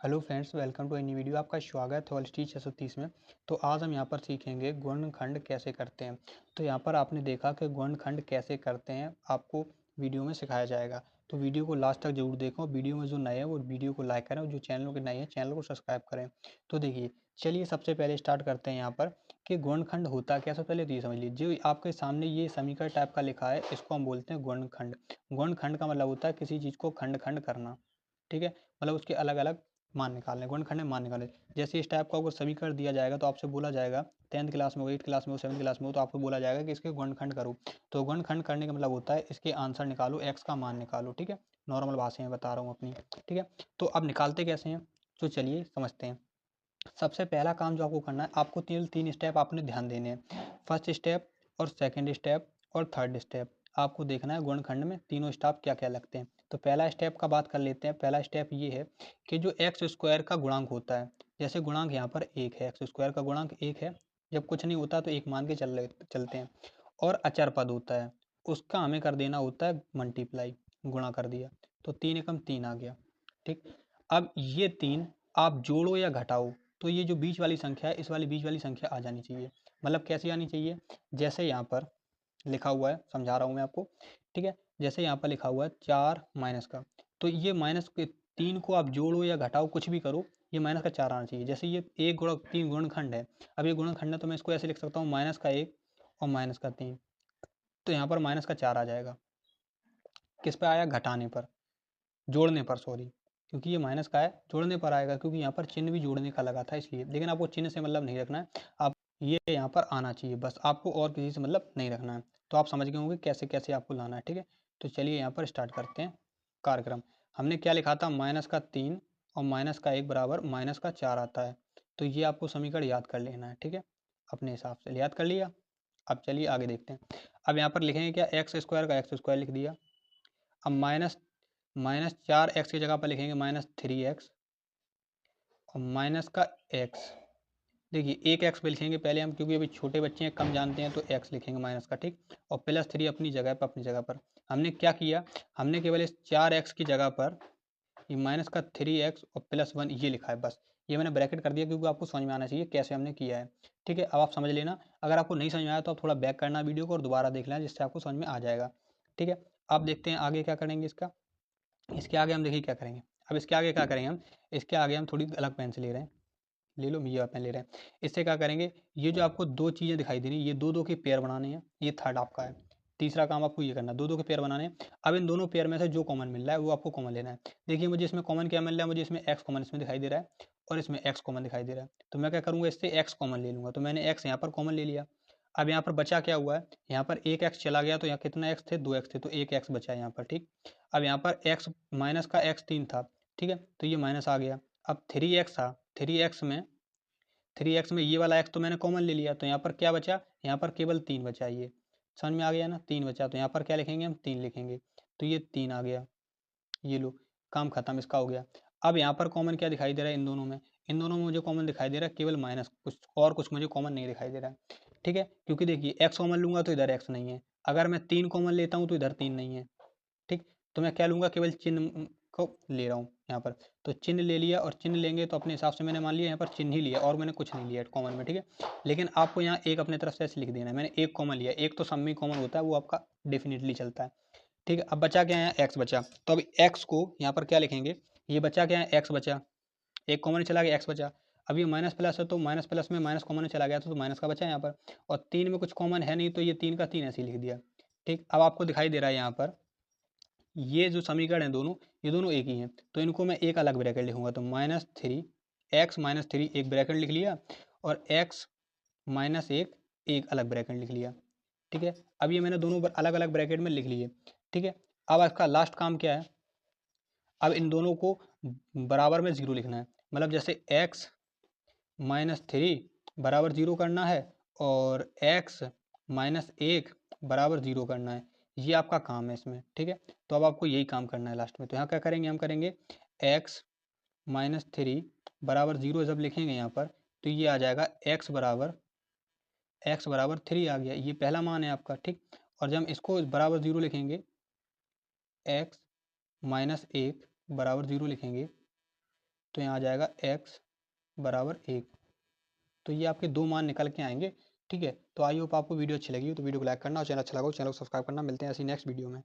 Hello friends, welcome to any video. आपका स्वागत है ऑलस्टी 630 में। तो आज हम यहाँ पर सीखेंगे गुणनखंड कैसे करते हैं। तो यहाँ पर आपने देखा कि गुणनखंड कैसे करते हैं आपको वीडियो में सिखाया जाएगा। तो वीडियो को लास्ट तक जरूर देखो। वीडियो में जो नए हैं वो वीडियो को लाइक करें और जो चैनल के नए हैं चैनल को सब्सक्राइब करें। तो देखिए, चलिए सबसे पहले स्टार्ट करते हैं यहाँ पर कि गुणनखंड होता क्या। सबसे पहले तो ये समझ लीजिए, जो आपके सामने ये समीकरण टाइप का लिखा है इसको हम बोलते हैं गुणनखंड। गुणनखंड का मतलब होता है किसी चीज़ को खंड खंड करना। ठीक है, मतलब उसके अलग अलग मान निकालने, गुणनखंड में मान निकालने। जैसे इस टाइप का अगर समीकरण दिया जाएगा तो आपसे बोला जाएगा 10th क्लास में हो, 8th क्लास में हो, 7th क्लास में हो, तो आपको बोला जाएगा कि इसके गुणनखंड करो। तो गुणनखंड करने का मतलब होता है इसके आंसर निकालो, एक्स का मान निकालो। ठीक है, नॉर्मल भाषा में बता रहा हूँ अपनी। ठीक है, तो अब निकालते कैसे हैं तो चलिए समझते हैं। सबसे पहला काम जो आपको करना है, आपको तीन तीन स्टेप आपने ध्यान देने हैं। फर्स्ट स्टेप और सेकंड स्टेप और थर्ड स्टेप आपको देखना है गुणनखंड में तीनों स्टेप क्या क्या लगते हैं। तो पहला स्टेप का बात कर लेते हैं। पहला स्टेप ये है कि जो एक्स स्क्वायर का गुणांक होता है, जैसे गुणांक यहाँ पर एक है, एक्स स्क्वायर का गुणांक एक है। जब कुछ नहीं होता तो एक मान के चलते हैं। और अचर पद होता है, उसका हमें कर देना होता है मल्टीप्लाई, गुणा कर दिया तो 3 एकम 3 आ गया। ठीक, अब ये 3 आप जोड़ो या घटाओ तो ये जो बीच वाली संख्या है, इस वाली बीच वाली संख्या आ जानी चाहिए। मतलब कैसी आनी चाहिए, जैसे यहाँ पर लिखा हुआ है, समझा रहा हूँ मैं आपको। ठीक है, जैसे यहाँ पर लिखा हुआ है 4 माइनस का, तो ये माइनस के 3 को आप जोड़ो या घटाओ कुछ भी करो, ये माइनस का 4 आना चाहिए। जैसे ये एक गुणक 3 गुणनखंड है, अब ये गुणनखंड है तो मैं इसको ऐसे लिख सकता हूँ माइनस का 1 और माइनस का 3। तो यहाँ पर माइनस का 4 आ जाएगा। किस पे आया, घटाने पर, जोड़ने पर सॉरी, क्योंकि ये माइनस का है, जोड़ने पर आएगा क्योंकि यहाँ पर चिन्ह भी जोड़ने का लगा था इसलिए। लेकिन आपको चिन्ह से मतलब नहीं रखना है, आप ये यहाँ पर आना चाहिए बस, आपको और किसी से मतलब नहीं रखना है। तो आप समझ गए होंगे कैसे कैसे आपको लाना है। ठीक है, तो चलिए यहाँ पर स्टार्ट करते हैं कार्यक्रम। हमने क्या लिखा था, माइनस का 3 और माइनस का 1 बराबर माइनस का 4 आता है। तो ये आपको समीकरण याद कर लेना है। ठीक है, अपने हिसाब से याद कर लिया। अब चलिए आगे देखते हैं। अब यहाँ पर लिखेंगे क्या, एक्स स्क्वायर का एक्स स्क्वायर लिख दिया। अब माइनस माइनस 4x की जगह पर लिखेंगे माइनस 3x और माइनस का x। देखिए एक एक्स पे लिखेंगे पहले हम, क्योंकि अभी छोटे बच्चे हैं कम जानते हैं, तो x लिखेंगे माइनस का। ठीक, और प्लस 3 अपनी जगह पर हमने क्या किया, हमने केवल इस 4x की जगह पर ये माइनस का 3x और प्लस 1 ये लिखा है बस। ये मैंने ब्रैकेट कर दिया क्योंकि आपको समझ में आना चाहिए कैसे हमने किया है। ठीक है, अब आप समझ लेना। अगर आपको नहीं समझ में आया तो आप थोड़ा बैक करना वीडियो को और दोबारा देख लेना, जिससे आपको समझ में आ जाएगा। ठीक है, अब देखते हैं आगे क्या करेंगे इसका। इसके आगे हम देखिए क्या करेंगे। अब इसके आगे क्या करेंगे हम, इसके आगे हम थोड़ी अलग पेन से ले रहे हैं, ले लो, ये पेन ले रहे हैं। इससे क्या करेंगे, ये जो आपको दो चीज़ें दिखाई दे रही है, ये दो दो के पेयर बनाने हैं, ये थर्ड आपका है। तीसरा काम आपको ये करना है, दो दो के पेयर बनाने हैं। अब इन दोनों पेयर में से जो कॉमन मिल रहा है वो आपको कॉमन लेना है। देखिए मुझे इसमें कॉमन क्या मिल रहा है, मुझे इसमें एक्स कॉमन इसमें दिखाई दे रहा है और इसमें एक्स कॉमन दिखाई दे रहा है। तो मैं क्या करूँगा, इससे एक्स कॉमन ले लूँगा। तो मैंने एक्स यहाँ पर कॉमन ले लिया। अब यहाँ पर बचा क्या हुआ है, यहाँ पर एक एक्स चला गया तो यहाँ कितना एक्स थे, 2 एक्स थे, तो एक एक्स बचा है यहाँ पर। ठीक, अब यहाँ पर एक्स माइनस का एक्स 3 था। ठीक है, तो ये माइनस आ गया। अब 3x था, 3x में ये वाला x तो मैंने कॉमन ले लिया, तो यहाँ पर क्या बचा, यहाँ पर केवल 3 बचा। ये समझ में आ गया ना, 3 बचा, तो यहाँ पर क्या लिखेंगे हम, 3 लिखेंगे। तो ये 3 आ गया, ये लो, काम खत्म, इसका हो गया। अब यहाँ पर कॉमन क्या दिखाई दे रहा है इन दोनों में, इन दोनों में मुझे कॉमन दिखाई दे रहा है केवल माइनस, कुछ और कुछ मुझे कॉमन नहीं दिखाई दे रहा है। ठीक है, क्योंकि देखिए एक्स कॉमन लूंगा तो इधर एक्स नहीं है, अगर मैं 3 कॉमन लेता हूँ तो इधर 3 नहीं है। ठीक, तो मैं क्या लूँगा, केवल चिन्ह को ले रहा हूँ यहाँ पर। तो चिन्ह ले लिया, और चिन्ह लेंगे तो अपने हिसाब से मैंने मान लिया यहाँ पर चिन्ह ही लिया और मैंने कुछ नहीं लिया कॉमन में। ठीक है, लेकिन आपको यहाँ एक अपने तरफ से ऐसे लिख देना है, मैंने एक कॉमन लिया, एक तो सब में कॉमन होता है, वो आपका डेफिनेटली चलता है। ठीक है, अब बचा क्या है, एक्स बचा। तो अब एक्स को यहाँ पर क्या लिखेंगे, ये बचा क्या है, एक्स बचा, एक कॉमन चला गया, एक्स बचा। अब ये माइनस प्लस है तो माइनस प्लस में माइनस कॉमन चला गया तो माइनस का बचा यहाँ पर। और 3 में कुछ कॉमन है नहीं तो ये 3 का 3 ऐसे ही लिख दिया। ठीक, अब आपको दिखाई दे रहा है यहाँ पर ये जो समीकरण है दोनों, ये दोनों एक ही हैं, तो इनको मैं एक अलग ब्रैकेट लिखूंगा। तो -3 एक ब्रैकेट लिख लिया और x - 1 एक अलग ब्रैकेट लिख लिया। ठीक है, अब ये मैंने दोनों अलग अलग ब्रैकेट में लिख लिए। ठीक है, अब इसका लास्ट काम क्या है, अब इन दोनों को बराबर में ज़ीरो लिखना है। मतलब जैसे x -3 बराबर ज़ीरो करना है और x -1 बराबर ज़ीरो करना है, ये आपका काम है इसमें। ठीक है, तो अब आपको यही काम करना है लास्ट में। तो यहाँ क्या करेंगे, हम करेंगे x -3 बराबर ज़ीरो जब लिखेंगे यहाँ पर, तो ये आ जाएगा x बराबर 3 आ गया, ये पहला मान है आपका। ठीक, और जब हम इसको बराबर ज़ीरो लिखेंगे, x -1 बराबर ज़ीरो लिखेंगे, तो यहाँ आ जाएगा x बराबर 1। तो ये आपके 2 मान निकल के आएंगे। ठीक है, तो आई होप आपको वीडियो अच्छी लगी हो तो वीडियो को लाइक करना और चैनल अच्छा लगा हो चैनल को सब्सक्राइब करना। मिलते हैं ऐसी नेक्स्ट वीडियो में।